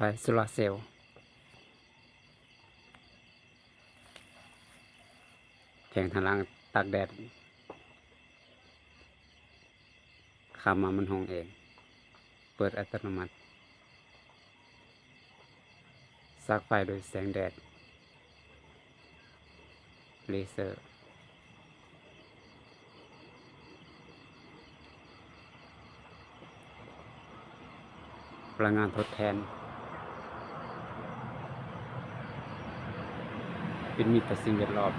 โซลาร์เซลล์แข่งทางล่างตากแดดขับมามันห้องเองเปิดอัตโนมัติซักไฟโดยแสงแดดเลเซอร์พลังงานทดแทนเป็นมิตรต่อสิ่งแวดล้อม